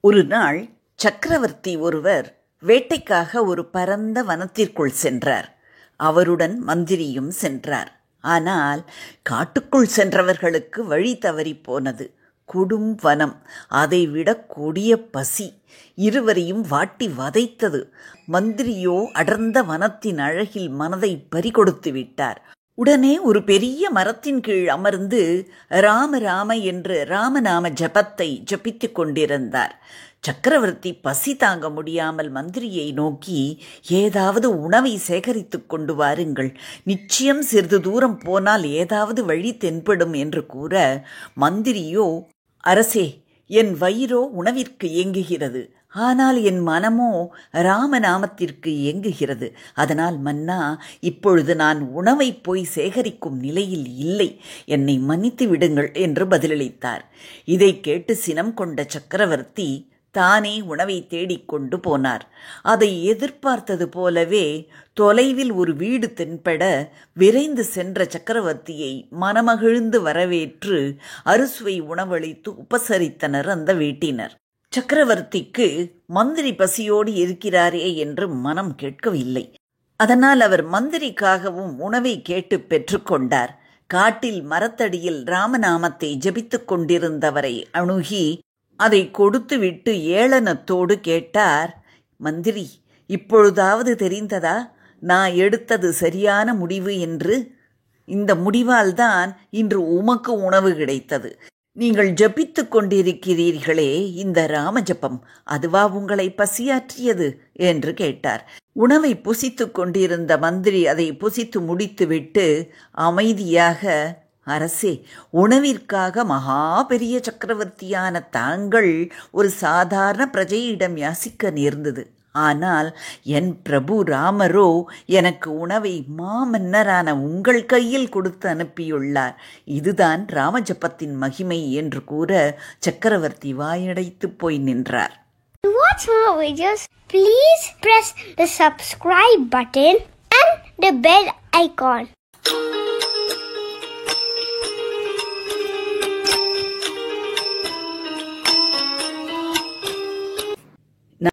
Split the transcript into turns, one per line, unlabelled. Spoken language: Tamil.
ஒரு நாள் சக்கரவர்த்தி ஒருவர் வேட்டைக்காக ஒரு பரந்த வனத்திற்குள் சென்றார். அவருடன் மந்திரியும் சென்றார். ஆனால் காட்டுக்குள் சென்றவர்களுக்கு வழி தவறி போனது. கொடும் வனம், அதைவிட கொடிய பசி இருவரையும் வாட்டி வதைத்தது. மந்திரியோ அடர்ந்த வனத்தின் அழகில் மனதை பறிகொடுத்து விட்டார். உடனே ஒரு பெரிய மரத்தின் கீழ் அமர்ந்து ராம ராம என்று ராமநாம ஜபத்தை ஜபித்து கொண்டிருந்தார். சக்கரவர்த்தி பசி தாங்க முடியாமல் மந்திரியை நோக்கி, ஏதாவது உணவை சேகரித்து கொண்டு வாருங்கள், நிச்சயம் சிறிது தூரம் போனால் ஏதாவது வழி தென்படும் என்று கூற, மந்திரியோ, அரசே, என் வயிறோ உணவிற்கு ஏங்குகிறது, ஆனால் என் மனமோ ராமநாமத்திற்கு ஏங்குகிறது. அதனால் மன்னா, இப்பொழுது நான் உணவை போய் சேகரிக்கும் நிலையில் இல்லை, என்னை மன்னித்து விடுங்கள் என்று பதிலளித்தார். இதை கேட்டு சினம் கொண்ட சக்கரவர்த்தி தானே உணவை தேடிக்கொண்டு போனார். அதை எதிர்பார்த்தது போலவே தொலைவில் ஒரு வீடு தென்பட விரைந்து சென்ற சக்கரவர்த்தியை மனமகிழ்ந்து வரவேற்று அறுசுவை உணவளித்து உபசரித்தனர் அந்த வீட்டினர். சக்கரவர்த்திக்கு மந்திரி பசியோடு இருக்கிறாரே என்று மனம் கேட்கவில்லை. அதனால் அவர் மந்திரிக்காகவும் உணவை கேட்டு பெற்றுக்கொண்டார். காட்டில் மரத்தடியில் ராமநாமத்தை ஜபித்துக் கொண்டிருந்தவரை அணுகி அதை கொடுத்துவிட்டு ஏளனத்தோடு கேட்டார், மந்திரி, இப்பொழுதாவது தெரிந்ததா நான் எடுத்தது சரியான முடிவு என்று? இந்த முடிவால்தான் இன்று உமக்கு உணவு கிடைத்தது. நீங்கள் ஜபித்து கொண்டிருக்கிறீர்களே, இந்த ராமஜபம், அதுவா உங்களை பசியாற்றியது என்று கேட்டார். உணவை புசித்து கொண்டிருந்த மந்திரி அதை புசித்து முடித்துவிட்டு அமைதியாக, அரசே, உணவிற்காக மகா பெரிய சக்கரவர்த்தியான தாங்கள் ஒரு சாதாரண பிரஜையிடம் யாசிக்க நேர்ந்தது. ஆனால் என் பிரபு ராமரோ எனக்கு உணவை மாமன்னரான உங்கள் கையில் கொடுத்து அனுப்பியுள்ளார். இதுதான் ராமஜபத்தின் மகிமை என்று கூற சக்கரவர்த்தி வாயடைத்து போய் நின்றார்.
To watch more videos, please press the subscribe button and the bell icon.